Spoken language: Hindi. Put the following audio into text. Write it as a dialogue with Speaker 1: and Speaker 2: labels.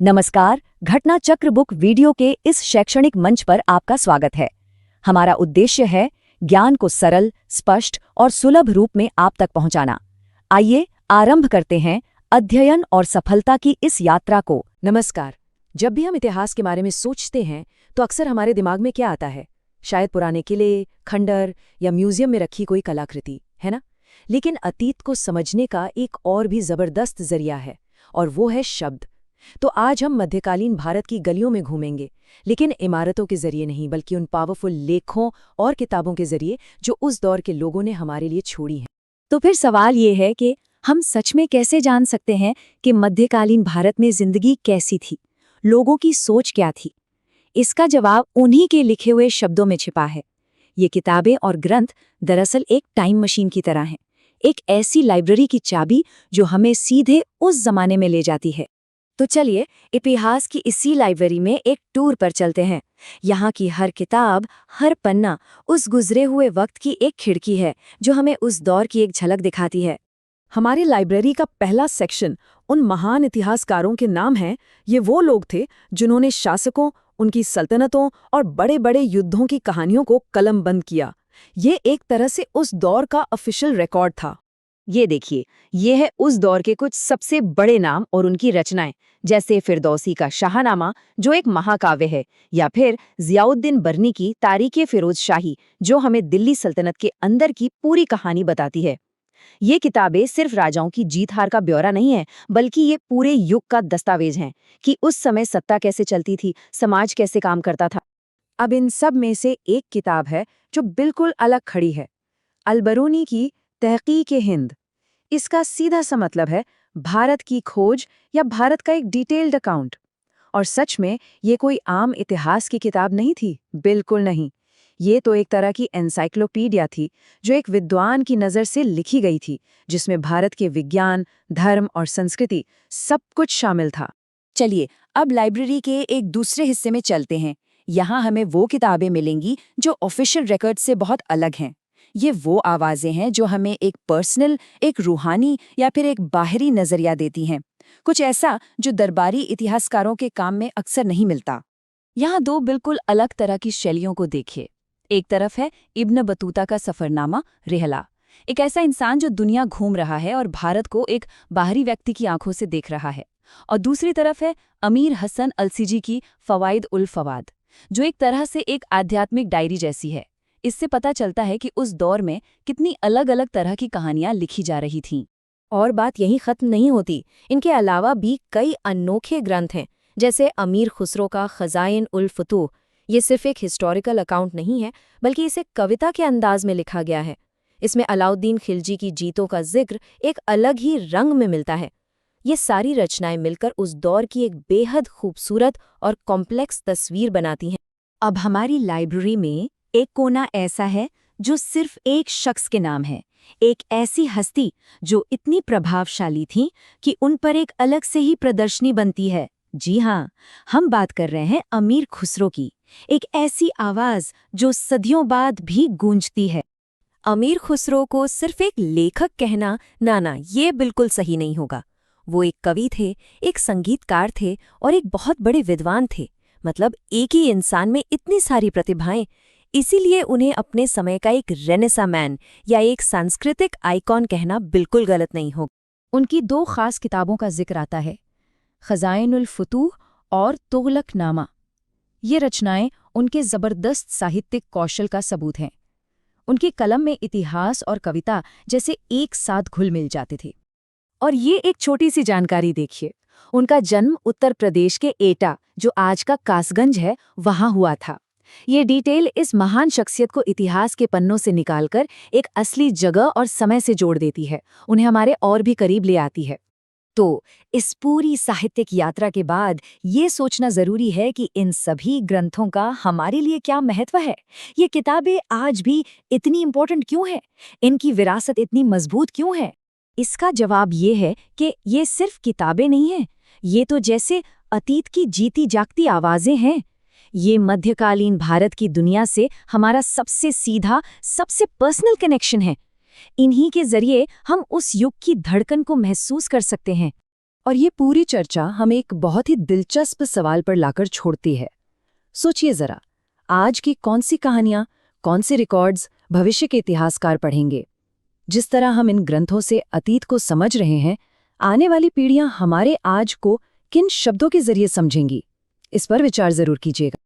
Speaker 1: नमस्कार, घटना चक्र बुक वीडियो के इस शैक्षणिक मंच पर आपका स्वागत है। हमारा उद्देश्य है ज्ञान को सरल, स्पष्ट और सुलभ रूप में आप तक पहुंचाना। आइए आरंभ करते हैं अध्ययन और सफलता की इस यात्रा को।
Speaker 2: नमस्कार। जब भी हम इतिहास के बारे में सोचते हैं तो अक्सर हमारे दिमाग में क्या आता है? शायद पुराने किले, खंडर या म्यूजियम में रखी कोई कलाकृति, है ना? लेकिन अतीत को समझने का एक और भी जबरदस्त जरिया है, और वो है शब्द। तो आज हम मध्यकालीन भारत की गलियों में घूमेंगे, लेकिन इमारतों के जरिए नहीं, बल्कि उन पावरफुल लेखों और किताबों के जरिए जो उस दौर के लोगों ने हमारे लिए छोड़ी हैं।
Speaker 1: तो फिर सवाल ये है कि हम सच में कैसे जान सकते हैं कि मध्यकालीन भारत में जिंदगी कैसी थी, लोगों की सोच क्या थी? इसका जवाब उन्हीं के लिखे हुए शब्दों में छिपा है। ये किताबें और ग्रंथ दरअसल एक टाइम मशीन की तरह हैं, एक ऐसी लाइब्रेरी की चाबी जो हमें सीधे उस जमाने में ले जाती है। तो चलिए इतिहास की इसी लाइब्रेरी में एक टूर पर चलते हैं। यहाँ की हर किताब, हर पन्ना उस गुजरे हुए वक्त की एक खिड़की है जो हमें उस दौर की एक झलक दिखाती है।
Speaker 2: हमारी लाइब्रेरी का पहला सेक्शन उन महान इतिहासकारों के नाम है। ये वो लोग थे जिन्होंने शासकों, उनकी सल्तनतों और बड़े बड़े युद्धों की कहानियों को कलमबंद किया। ये एक तरह से उस दौर का ऑफिशियल रिकॉर्ड था।
Speaker 1: ये देखिए, ये है उस दौर के कुछ सबसे बड़े नाम और उनकी रचनाएं, जैसे फिरदौसी का शाहनामा जो एक महाकाव्य है, या फिर जियाउद्दीन बर्नी की तारीख़ फिरोज शाही जो हमें दिल्ली सल्तनत के अंदर की पूरी कहानी बताती है। ये किताबें सिर्फ राजाओं की जीत हार का ब्यौरा नहीं है, बल्कि ये पूरे युग का दस्तावेज हैं कि उस समय सत्ता कैसे चलती थी, समाज कैसे काम करता था।
Speaker 2: अब इन सब में से एक किताब है जो बिल्कुल अलग खड़ी है, अल-बरूनी की तहक़ीक़-ए-हिंद। इसका सीधा सा मतलब है भारत की खोज या भारत का एक डिटेल्ड अकाउंट। और सच में ये कोई आम इतिहास की किताब नहीं थी, बिल्कुल नहीं। ये तो एक तरह की एनसाइक्लोपीडिया थी जो एक विद्वान की नज़र से लिखी गई थी, जिसमें भारत के विज्ञान, धर्म और संस्कृति सब कुछ शामिल था।
Speaker 1: चलिए अब लाइब्रेरी के एक दूसरे हिस्से में चलते हैं। यहाँ हमें वो किताबें मिलेंगी जो ऑफिशियल रिकॉर्ड से बहुत अलग हैं। ये वो आवाज़ें हैं जो हमें एक पर्सनल, एक रूहानी या फिर एक बाहरी नज़रिया देती हैं, कुछ ऐसा जो दरबारी इतिहासकारों के काम में अक्सर नहीं मिलता। यहाँ दो बिल्कुल अलग तरह की शैलियों को देखिए। एक तरफ है इब्न बतूता का सफ़रनामा रिहला, एक ऐसा इंसान जो दुनिया घूम रहा है और भारत को एक बाहरी व्यक्ति की आंखों से देख रहा है। और दूसरी तरफ है अमीर हसन अलसीजी की फ़वाइद उल फ़वाद, जो एक तरह से एक आध्यात्मिक डायरी जैसी है। इससे पता चलता है कि उस दौर में कितनी अलग अलग तरह की कहानियां लिखी जा रही थीं।
Speaker 2: और बात यहीं खत्म नहीं होती। इनके अलावा भी कई अनोखे ग्रंथ हैं, जैसे अमीर खुसरो का खजाइन उल फुतूह। ये सिर्फ एक हिस्टोरिकल अकाउंट नहीं है, बल्कि इसे कविता के अंदाज में लिखा गया है। इसमें अलाउद्दीन खिलजी की जीतों का जिक्र एक अलग ही रंग में मिलता है। ये सारी रचनाएं मिलकर उस दौर की एक बेहद खूबसूरत और कॉम्प्लेक्स तस्वीर बनाती हैं।
Speaker 1: अब हमारी लाइब्रेरी में एक कोना ऐसा है जो सिर्फ एक शख्स के नाम है, एक ऐसी हस्ती जो इतनी प्रभावशाली थी कि उन पर एक अलग से ही प्रदर्शनी बनती है। जी हाँ, हम बात कर रहे हैं अमीर खुसरो की, एक ऐसी आवाज जो सदियों बाद भी गूंजती है।
Speaker 2: अमीर खुसरो को सिर्फ एक लेखक कहना ना, ये बिल्कुल सही नहीं होगा। वो एक कवि थे, एक संगीतकार थे और एक बहुत बड़े विद्वान थे। मतलब एक ही इंसान में इतनी सारी प्रतिभाएं। इसीलिए उन्हें अपने समय का एक रेनेसा मैन या एक सांस्कृतिक आइकॉन कहना बिल्कुल गलत नहीं होगा।
Speaker 1: उनकी दो खास किताबों का जिक्र आता है, खजाइन उल फुतूह और तुगलकनामा। ये रचनाएं उनके जबरदस्त साहित्यिक कौशल का सबूत हैं। उनकी कलम में इतिहास और कविता जैसे एक साथ घुल मिल जाते थे। और ये एक छोटी सी जानकारी देखिए, उनका जन्म उत्तर प्रदेश के एटा, जो आज का कासगंज है, वहां हुआ था। ये डिटेल इस महान शख्सियत को इतिहास के पन्नों से निकालकर एक असली जगह और समय से जोड़ देती है, उन्हें हमारे और भी करीब ले आती है। तो इस पूरी साहित्यिक यात्रा के बाद ये सोचना जरूरी है कि इन सभी ग्रंथों का हमारे लिए क्या महत्व है। ये किताबें आज भी इतनी इम्पोर्टेंट क्यों हैं? इनकी विरासत इतनी मजबूत क्यों है? इसका जवाब ये है कि ये सिर्फ किताबें नहीं हैं, ये तो जैसे अतीत की जीती जागती आवाजें हैं। ये मध्यकालीन भारत की दुनिया से हमारा सबसे सीधा, सबसे पर्सनल कनेक्शन है। इन्हीं के जरिए हम उस युग की धड़कन को महसूस कर सकते हैं।
Speaker 2: और ये पूरी चर्चा हमें एक बहुत ही दिलचस्प सवाल पर लाकर छोड़ती है। सोचिए जरा, आज की कौन सी कहानियां, कौन से रिकॉर्ड्स भविष्य के इतिहासकार पढ़ेंगे? जिस तरह हम इन ग्रंथों से अतीत को समझ रहे हैं, आने वाली पीढ़ियां हमारे आज को किन शब्दों के जरिए समझेंगी? इस पर विचार जरूर कीजिएगा।